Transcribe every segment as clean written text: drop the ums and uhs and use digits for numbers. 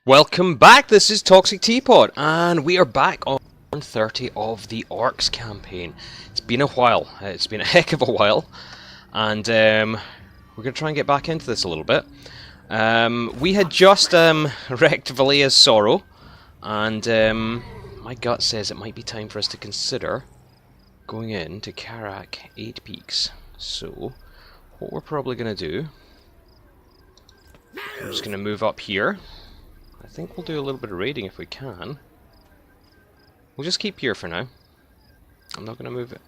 Welcome back, this is Toxic Teapot, and we are back on 30 of the Orcs campaign. It's been a while, it's been a heck of a while, and we're going to try and get back into this a little bit. We had just wrecked Valea's Sorrow, and my gut says it might be time for us to consider going in to Karak 8 Peaks. So, what we're probably going to do, I'm just going to move up here. I think we'll do a little bit of raiding if we can. We'll just keep here for now. I'm not going to move it.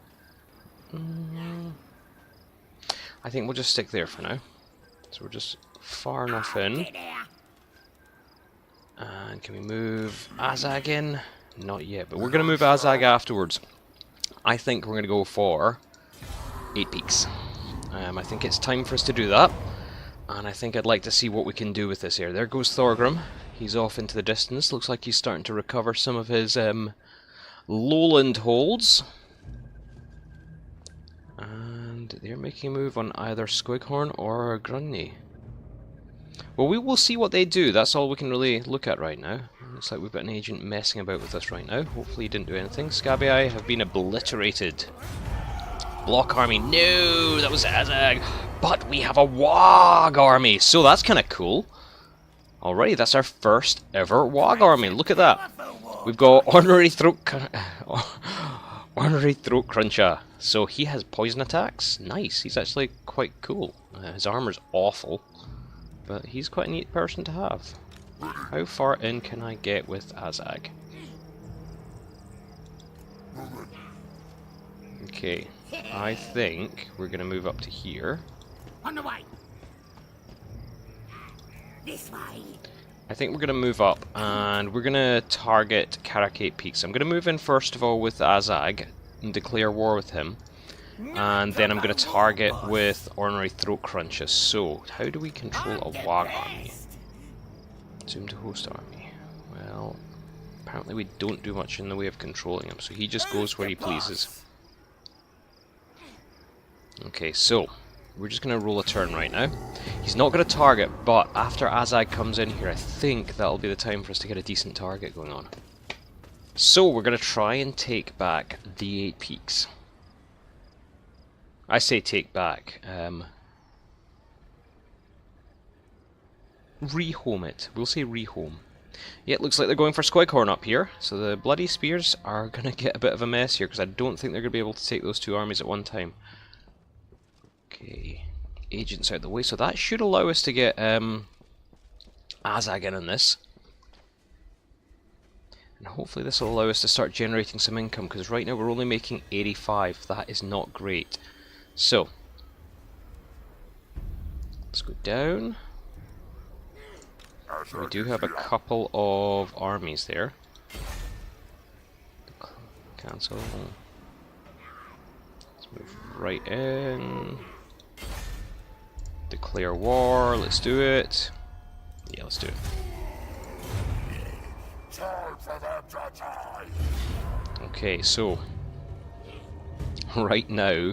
I think we'll just stick there for now. So we're just far enough in. And can we move Azag in? Not yet, but we're going to move Azag afterwards. I think we're going to go for 8 Peaks. I think it's time for us to do that. And I think I'd like to see what we can do with this here. There goes Thorgrim. He's off into the distance. Looks like he's starting to recover some of his lowland holds. And they're making a move on either Squighorn or Grunny. Well, we will see what they do. That's all we can really look at right now. Looks like we've got an agent messing about with us right now. Hopefully he didn't do anything. Scabbii have been obliterated. Block army. No, that was Azag. But we have a Wog army, so that's kind of cool. Alrighty, that's our first ever Wog army. Look at that. We've got Honorary Throat Cruncher. So he has poison attacks. Nice. He's actually quite cool. His armor's awful, but he's quite a neat person to have. How far in can I get with Azag? Okay, I think we're going to move up to here. On the way. This way. I think we're going to move up and we're going to target Karak 8 Peaks. I'm going to move in first of all with Azag and declare war with him. And then I'm going to target with Ornery Throat Crunches. So, how do we control a Wog army? Zoom to host army. Well, apparently we don't do much in the way of controlling him, so he just goes where he pleases. Okay, so we're just going to roll a turn right now. He's not going to target, but after Azag comes in here, I think that'll be the time for us to get a decent target going on. So we're going to try and take back the 8 Peaks. I say take back. Rehome it. We'll say rehome. Yeah, it looks like they're going for Squighorn up here, so the Bloody Spears are going to get a bit of a mess here, because I don't think they're going to be able to take those two armies at one time. Okay, agents out of the way, so that should allow us to get Azag in on this. And hopefully this will allow us to start generating some income, because right now we're only making 85. That is not great. So, let's go down. We do have a couple of armies there. Cancel. Let's move right in. Declare war, let's do it. Yeah, let's do it. Okay, so right now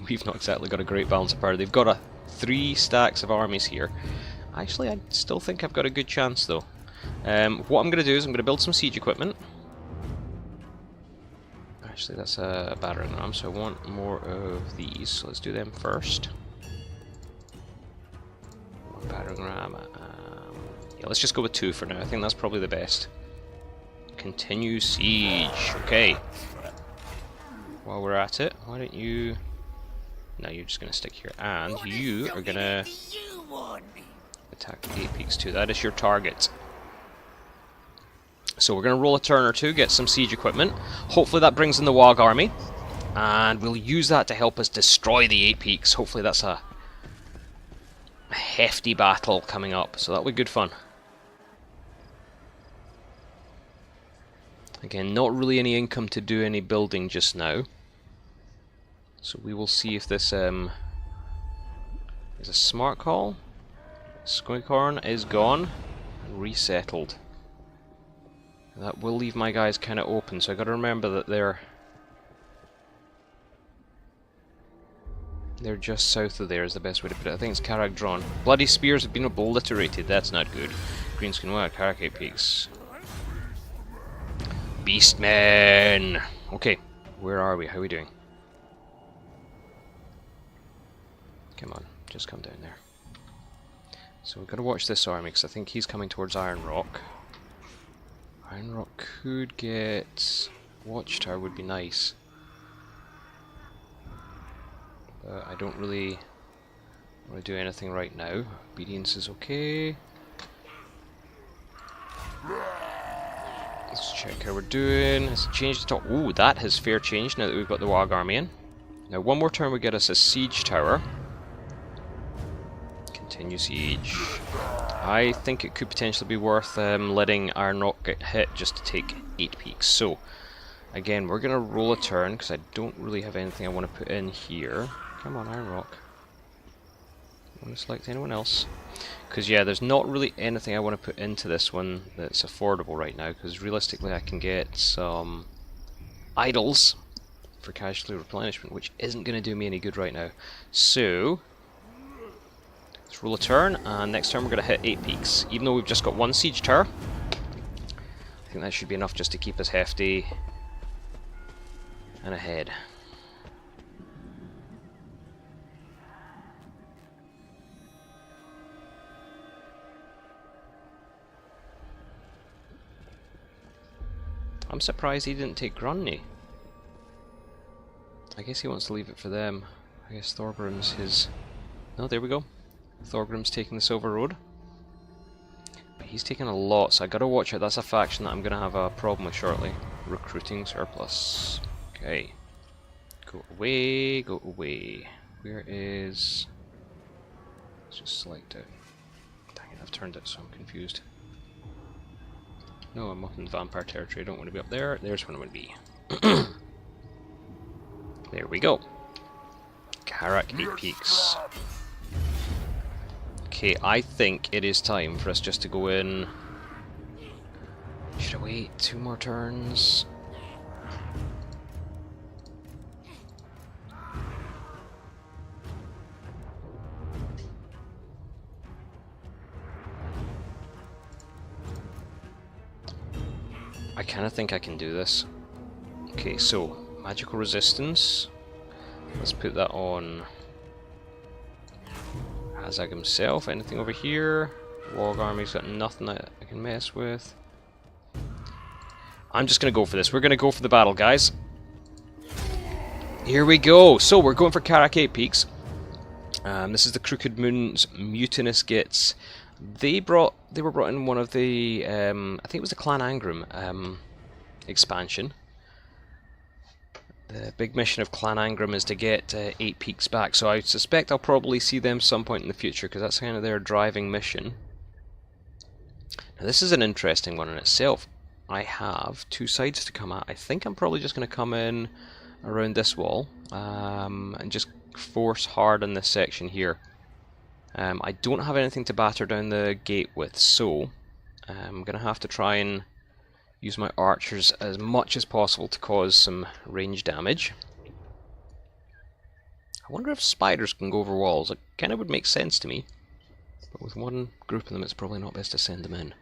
we've not exactly got a great balance of power. They've got 3 stacks of armies here. Actually, I still think I've got a good chance though. What I'm going to do is I'm going to build some siege equipment. Actually, that's a battering ram, so I want more of these. So let's do them first. Battering ram. Yeah, let's just go with 2 for now. I think that's probably the best. Continue siege. Okay. While we're at it, why don't you... No, you're just going to stick here. And you are going to attack the 8 Peaks too. That is your target. So we're going to roll a turn or two, get some siege equipment. Hopefully that brings in the Wog army. And we'll use that to help us destroy the 8 Peaks. Hopefully that's a hefty battle coming up. So that'll be good fun. Again, not really any income to do any building just now. So we will see if this is a smart call. Squighorn is gone and resettled. That will leave my guys kind of open, so I got to remember that they're They're just south of there is the best way to put it. I think it's Karak drawn. Bloody Spears have been obliterated. That's not good. Greenskin, what? Caracate Peaks. Beastmen! Okay, where are we? How are we doing? Come on, just come down there. So we've got to watch this army, because I think he's coming towards Iron Rock. Iron Rock could get... Watchtower would be nice. But I don't really want to do anything right now. Obedience is okay. Let's check how we're doing. Has it changed at all? Ooh, that has fair changed now that we've got the Wog army in. Now one more turn would get us a siege tower. Continue siege. I think it could potentially be worth letting Iron Rock get hit just to take 8 peaks. So, again, we're going to roll a turn because I don't really have anything I want to put in here. Come on, Iron Rock. I want to select anyone else. Because, yeah, there's not really anything I want to put into this one that's affordable right now. Because, realistically, I can get some idols for casualty replenishment, which isn't going to do me any good right now. So, let's roll a turn, and next turn we're going to hit 8 peaks. Even though we've just got 1 siege tower, I think that should be enough just to keep us hefty and ahead. I'm surprised he didn't take Grunny. I guess he wants to leave it for them. I guess Thorgrim's his... Oh, there we go. Thorgrim's taking the Silver Road. But he's taking a lot, so I gotta watch out. That's a faction that I'm gonna have a problem with shortly. Recruiting surplus. Okay. Go away, go away. Where is... Let's just select it. Dang it, I've turned it so I'm confused. No, I'm up in the vampire territory. I don't want to be up there. There's where I want to be. There we go. Karak 8 peaks. Okay, I think it is time for us just to go in. Should I wait 2 more turns? I kind of think I can do this. Okay, so magical resistance. Let's put that on Hazag himself. Anything over here? Wog army's got nothing that I can mess with. I'm just gonna go for this. We're gonna go for the battle, guys. Here we go. So we're going for Karak 8 peaks. This is the Crooked Moon's Mutinous Gits. They were brought in one of the I think it was the Clan Angram expansion. The big mission of Clan Angram is to get 8 peaks back, so I suspect I'll probably see them some point in the future because that's kind of their driving mission. Now this is an interesting one in itself. I have 2 sides to come at. I think I'm probably just going to come in around this wall and just force hard on this section here. I don't have anything to batter down the gate with, so I'm going to have to try and use my archers as much as possible to cause some range damage. I wonder if spiders can go over walls. It kind of would make sense to me, but with one group of them it's probably not best to send them in.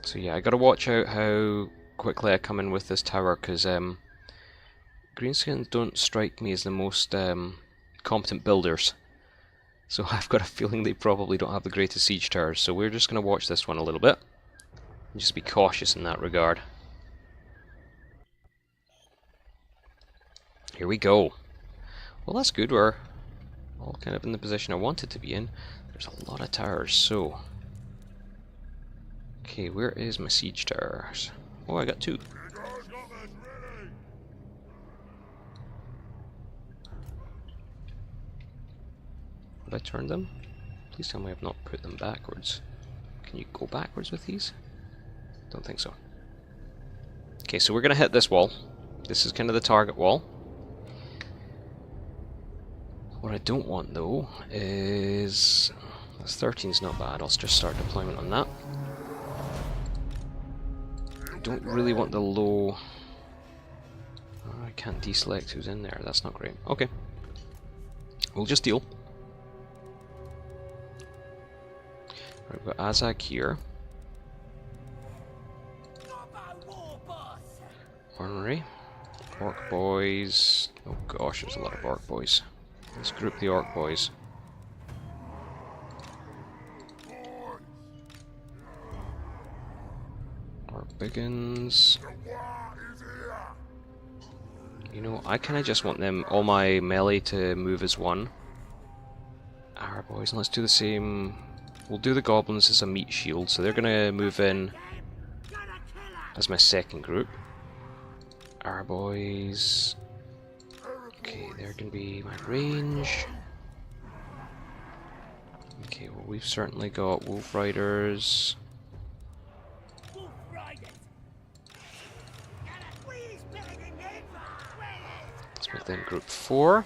So yeah, I gotta watch out how quickly I come in with this tower, because Greenskins don't strike me as the most competent builders. So I've got a feeling they probably don't have the greatest siege towers, so we're just going to watch this one a little bit. And just be cautious in that regard. Here we go. Well, that's good, we're all kind of in the position I wanted to be in. There's a lot of towers, so... Okay, where is my siege towers? Oh, I got 2. Have I turned them? Please tell me I've not put them backwards. Can you go backwards with these? Don't think so. Okay, so we're going to hit this wall. This is kind of the target wall. What I don't want, though, is... This 13's not bad. I'll just start deployment on that. I don't really want the low... Oh, I can't deselect who's in there. That's not great. Okay. We'll just deal. Right, we've got Azag here. Ornery. Orc boys. Oh gosh, there's a lot of orc boys. Let's group the orc boys. Orc biggins. You know, I kind of just want them, all my melee to move as one. Our boys, and let's do the same. We'll do the goblins as a meat shield, so they're going to move in as my second group. Our boys. Okay, they're going to be my range. Okay, well, we've certainly got wolf riders. Let's make them group 4.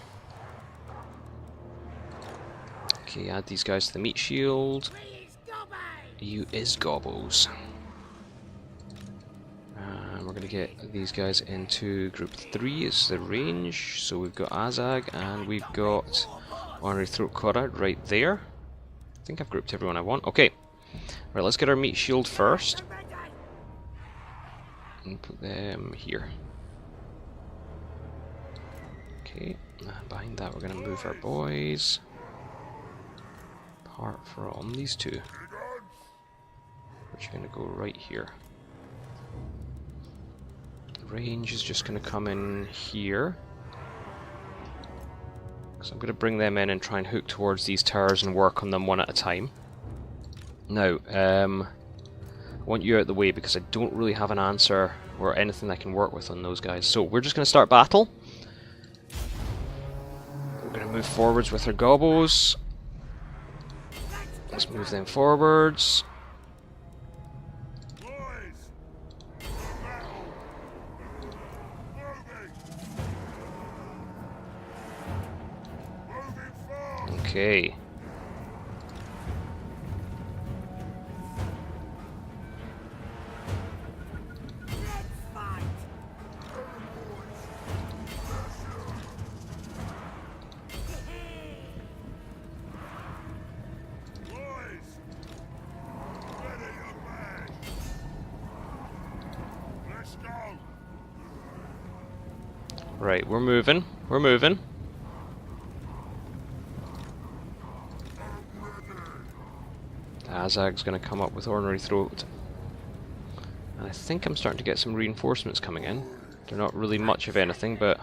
Okay, add these guys to the meat shield. You is gobbos. And we're going to get these guys into group 3 as the range. So we've got Azag and we've got Ornery Throat Cutter right there. I think I've grouped everyone I want. Okay. Right, let's get our meat shield first. And put them here. Okay, and behind that we're going to move our boys. Apart from these two. Which are going to go right here. The range is just going to come in here. So I'm going to bring them in and try and hook towards these towers and work on them one at a time. Now, I want you out of the way because I don't really have an answer or anything I can work with on those guys. So we're just going to start battle. We're going to move forwards with our gobbos. Let's move them forwards. Okay. Right, we're moving. We're moving. Azag's going to come up with Ornery Throat. And I think I'm starting to get some reinforcements coming in. They're not really much of anything, but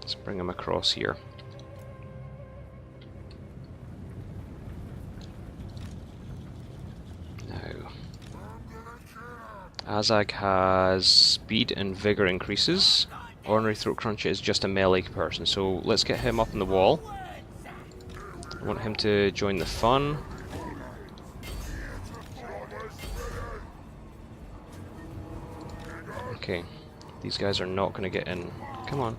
let's bring them across here. Now, Azag has speed and vigor increases. Ornery Throat Cruncher is just a melee person, so let's get him up on the wall. I want him to join the fun. Okay, these guys are not going to get in. Come on.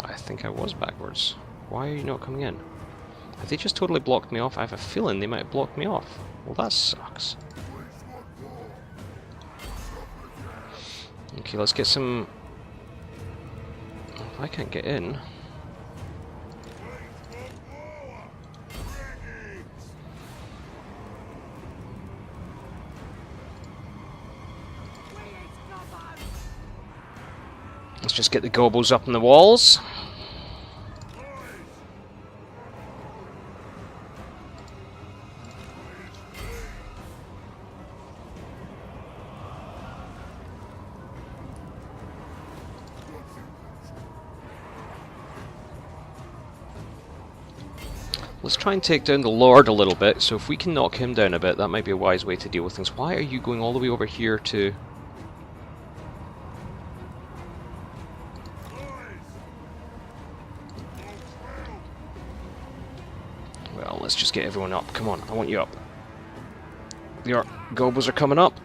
I think I was backwards. Why are you not coming in? Have they just totally blocked me off? I have a feeling they might have blocked me off. Well, that sucks. Okay, let's get some... I can't get in. Let's just get the gobbos up on the walls. Let's try and take down the Lord a little bit, so if we can knock him down a bit, that might be a wise way to deal with things. Why are you going all the way over here to... Well, let's just get everyone up. Come on, I want you up. Your gobbos are coming up.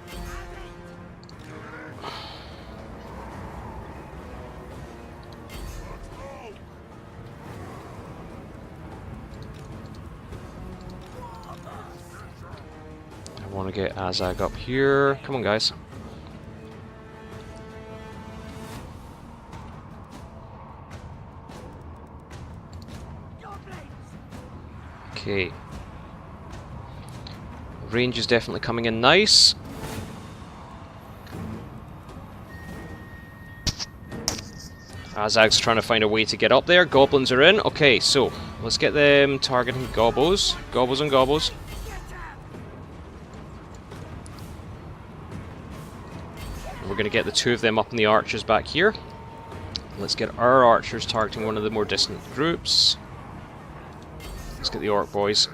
I want to get Azag up here. Come on, guys. Okay. Range is definitely coming in nice. Azag's trying to find a way to get up there. Goblins are in. Okay, so let's get them targeting gobbos. Gobbos and gobbos. We're going to get the two of them up in the archers back here. Let's get our archers targeting one of the more distant groups. Let's get the orc boys.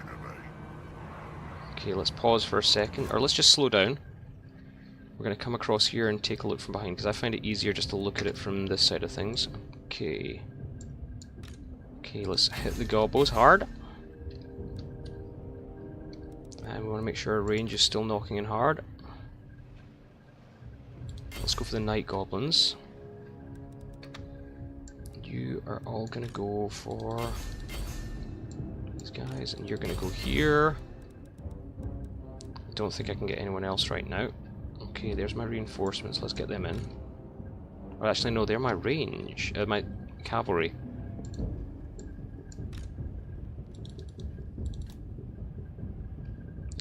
Okay, let's pause for a second, or let's just slow down. We're going to come across here and take a look from behind, because I find it easier just to look at it from this side of things. Okay. Okay, let's hit the gobbos hard. And we want to make sure our range is still knocking in hard. Let's go for the night goblins. You are all going to go for these guys, and you're going to go here. Don't think I can get anyone else right now. Okay, there's my reinforcements. Let's get them in. Or actually, no, they're my range. My cavalry.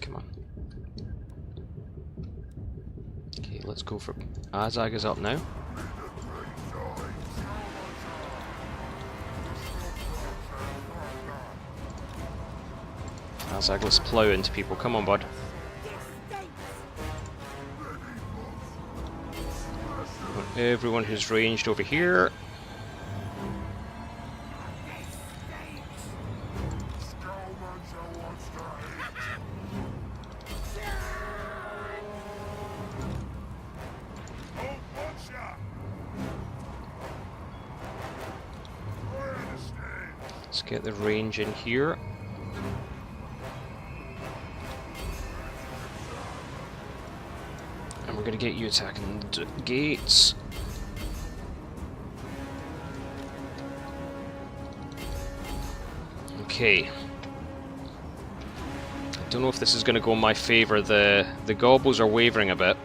Come on. Okay, let's go for... Azag is up now. Azag, let's plow into people. Come on, bud. Everyone who's ranged over here. Let's get the range in here. And we're going to get you attacking the gates. Okay. I don't know if this is going to go in my favour. The gobbos are wavering a bit.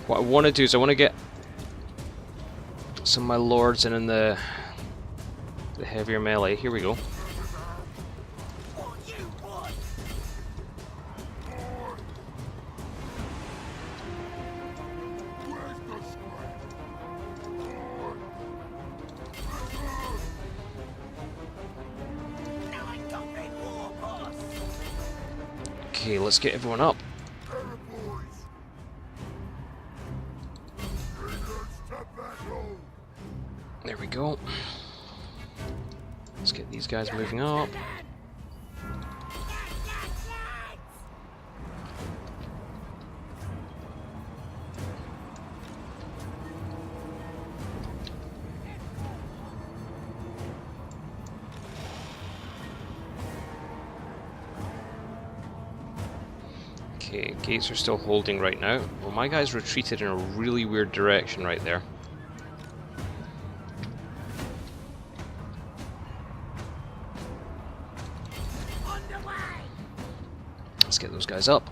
What I want to do is I want to get some of my lords in the heavier melee. Here we go. Okay, let's get everyone up. There we go. Let's get these guys moving up. Okay, gates are still holding right now. Well, my guys retreated in a really weird direction right there. Let's get those guys up.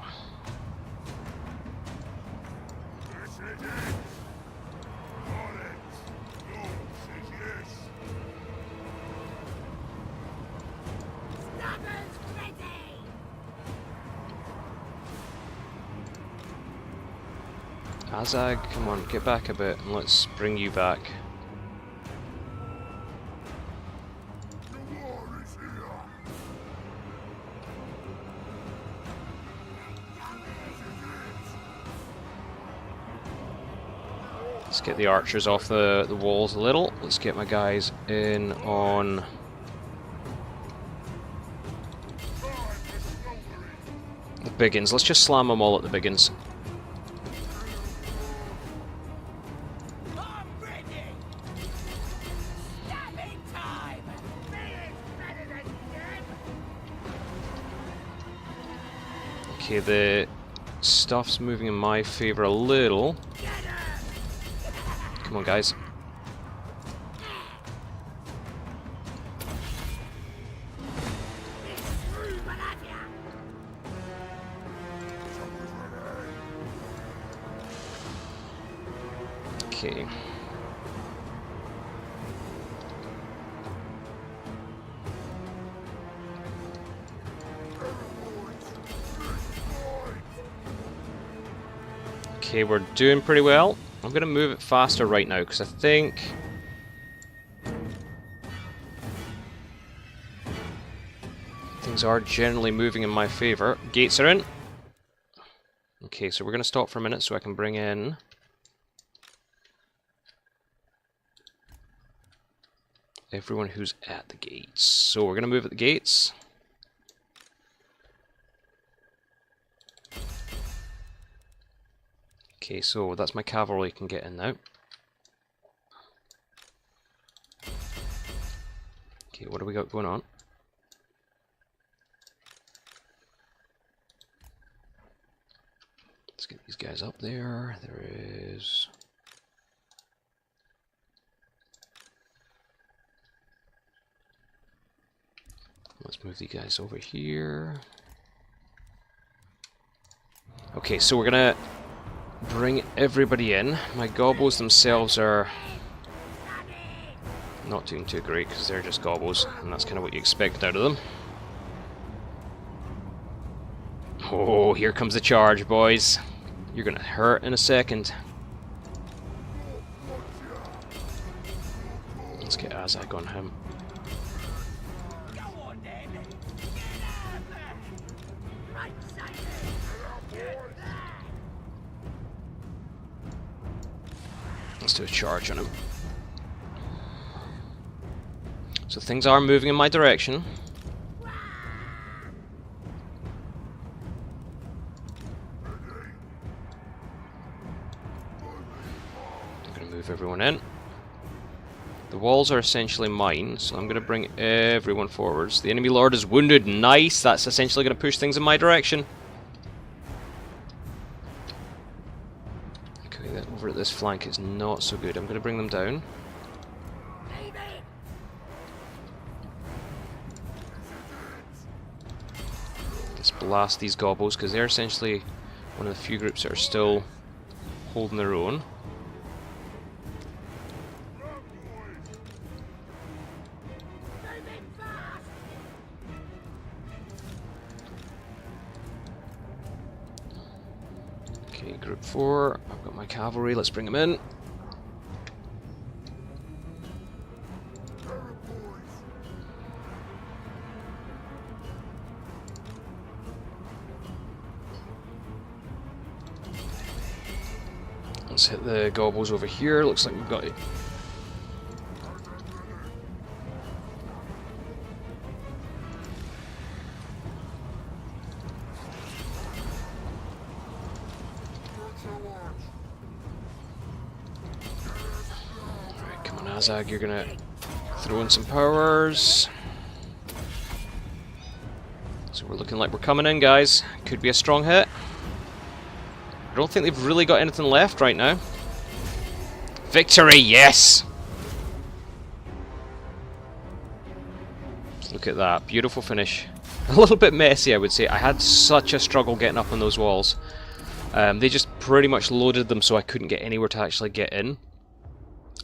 Azag, come on, get back a bit and let's bring you back. Let's get the archers off the walls a little. Let's get my guys in on... the biggins. Let's just slam them all at the biggins. Okay, the stuff's moving in my favour a little. Come on, guys. Okay. Okay, we're doing pretty well. I'm going to move it faster right now because I think things are generally moving in my favour. Gates are in. Okay, so we're going to stop for a minute so I can bring in everyone who's at the gates. So we're going to move at the gates. Okay, so that's my cavalry can get in now. Okay, what do we got going on? Let's get these guys up there. There is... Let's move these guys over here. Okay, so we're gonna bring everybody in. My gobbos themselves are not doing too great because they're just gobbos, and that's kind of what you expect out of them. Oh, here comes the charge, boys. You're gonna hurt in a second. Let's get Azag on him. Let's do a charge on him. So things are moving in my direction. I'm going to move everyone in. The walls are essentially mine, so I'm going to bring everyone forwards. The enemy lord is wounded. Nice! That's essentially going to push things in my direction. Over at this flank is not so good. I'm going to bring them down. Let's blast these gobbos because they're essentially one of the few groups that are still holding their own. Okay, group 4. I've got my cavalry. Let's bring them in. Let's hit the gobbos over here. Looks like we've got it. Alright, come on, Azag, you're gonna throw in some powers. So we're looking like we're coming in, guys. Could be a strong hit. I don't think they've really got anything left right now. Victory, yes! Look at that, beautiful finish. A little bit messy, I would say. I had such a struggle getting up on those walls. They just pretty much loaded them so I couldn't get anywhere to actually get in.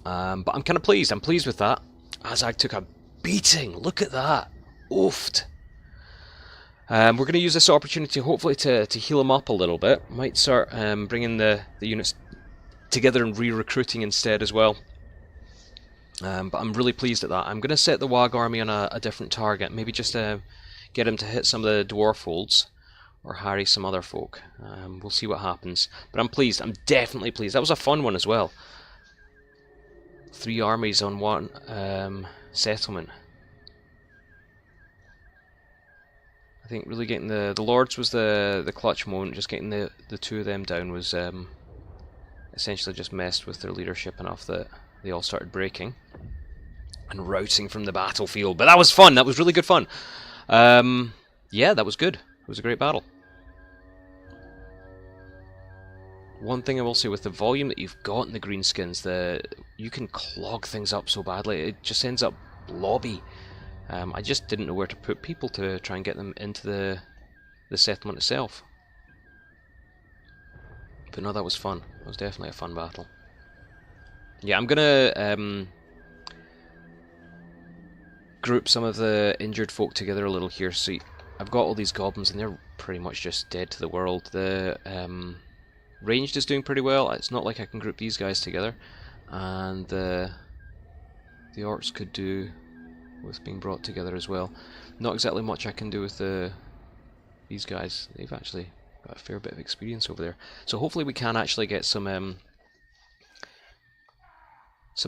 But I'm kind of pleased. I'm pleased with that. Azag took a beating. Look at that. Oofed. We're going to use this opportunity hopefully to heal him up a little bit. Might start bringing the units together and re-recruiting instead as well. But I'm really pleased at that. I'm going to set the Wag army on a different target. Maybe just get him to hit some of the dwarf holds or harry some other folk. We'll see what happens. But I'm pleased. I'm definitely pleased. That was a fun one as well. 3 armies on one settlement. I think really getting the lords was the clutch moment. Just getting the 2 of them down was essentially just messed with their leadership enough that they all started breaking and routing from the battlefield. But that was fun. That was really good fun. Yeah, that was good. It was a great battle. One thing I will say with the volume that you've got in the Greenskins, you can clog things up so badly. It just ends up blobby. I just didn't know where to put people to try and get them into the settlement itself. But no, that was fun. It was definitely a fun battle. Yeah, I'm gonna group some of the injured folk together a little here. So I've got all these goblins and they're pretty much just dead to the world. The ranged is doing pretty well. It's not like I can group these guys together, and the orcs could do with being brought together as well. Not exactly much I can do with these guys. They've actually got a fair bit of experience over there. So hopefully we can actually get some of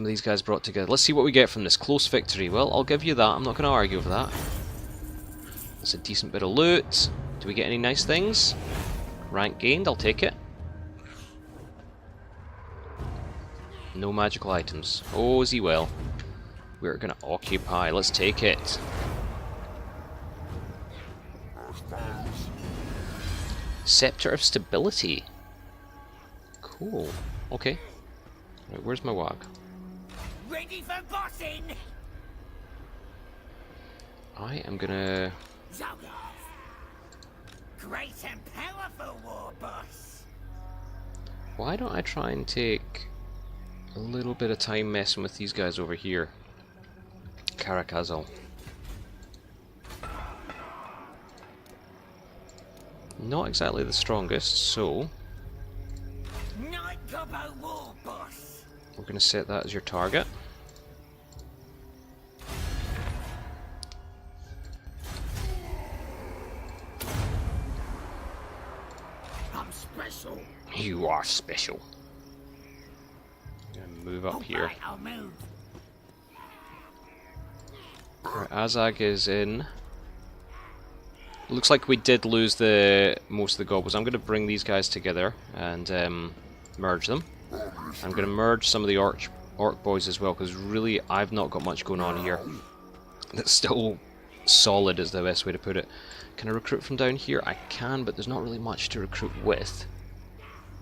these guys brought together. Let's see what we get from this. Close victory. Well, I'll give you that. I'm not going to argue over that. That's a decent bit of loot. Do we get any nice things? Rank gained, I'll take it. No magical items. Oh, is he well. We're going to occupy. Let's take it. Scepter of Stability. Cool. Okay. Right, where's my wag? Ready for bossing! I am gonna... Zoggoth! Great and powerful war boss! Why don't I try and take a little bit of time messing with these guys over here? Karakazal. Not exactly the strongest, so... Night gobbo war boss! We're going to set that as your target. I'm special! You are special. I'm going to move up here. Right, I'll move. Right, Azag is in. Looks like we did lose most of the gobbles. I'm going to bring these guys together and merge them. I'm going to merge some of the orc boys as well, because really I've not got much going on here. That's still solid is the best way to put it. Can I recruit from down here? I can, but there's not really much to recruit with.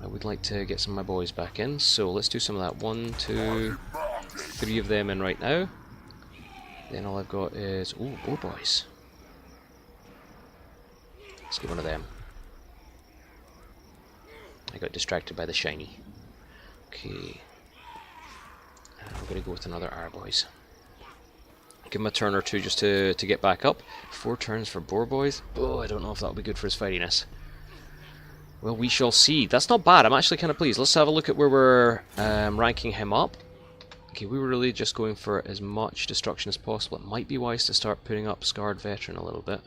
I would like to get some of my boys back in, so let's do some of that. 1, 2, 3 of them in right now. Then all I've got is... ooh, boar boys. Let's get one of them. I got distracted by the shiny. Okay. I'm going to go with another R boys. Give him a turn or two just to get back up. 4 turns for boar boys. Oh, I don't know if that'll be good for his fightiness. Well, we shall see. That's not bad. I'm actually kind of pleased. Let's have a look at where we're ranking him up. Okay, we were really just going for as much destruction as possible. It might be wise to start putting up Scarred Veteran a little bit.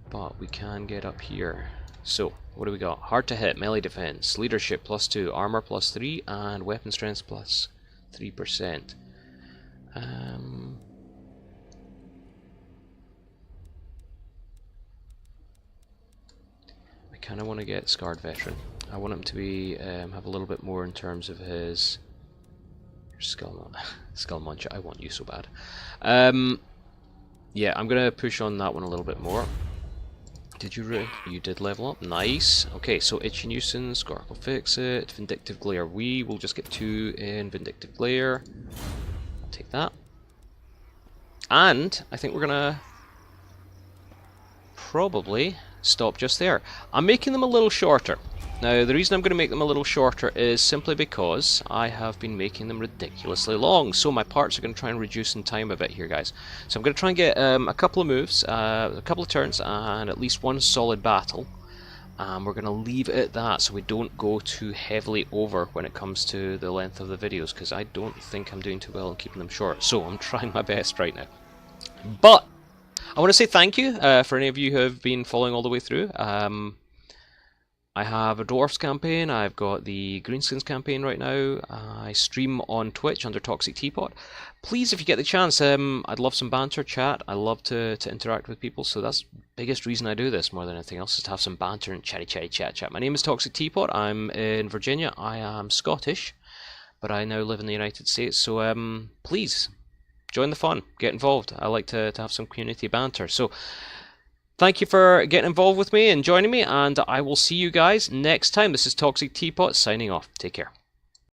But we can get up here. So, what do we got? Hard to hit, melee defense, leadership +2, armor +3, and weapon strength +3%. I kind of want to get Scarred Veteran. I want him to be have a little bit more in terms of his skull muncher. I want you so bad. Yeah, I'm gonna push on that one a little bit more. Did you you did level up? Nice. Okay, so Itchy Nuisance, Scark will fix it. Vindictive Glare. We will just get 2 in Vindictive Glare. I'll take that. And I think we're gonna probably stop just there. I'm making them a little shorter. Now, the reason I'm going to make them a little shorter is simply because I have been making them ridiculously long. So my parts are going to try and reduce in time a bit here, guys. So I'm going to try and get a couple of moves, a couple of turns, and at least one solid battle. We're going to leave it at that so we don't go too heavily over when it comes to the length of the videos, because I don't think I'm doing too well in keeping them short. So I'm trying my best right now. But I want to say thank you for any of you who have been following all the way through. I have a Dwarfs campaign, I've got the Greenskins campaign right now, I stream on Twitch under Toxic Teapot. Please, if you get the chance, I'd love some banter, chat, I love to interact with people, so that's the biggest reason I do this more than anything else, is to have some banter and chatty chat. My name is Toxic Teapot, I'm in Virginia, I am Scottish, but I now live in the United States, so please, join the fun, get involved. I like to have some community banter, so... Thank you for getting involved with me and joining me, and I will see you guys next time. This is Toxic Teapot signing off. Take care.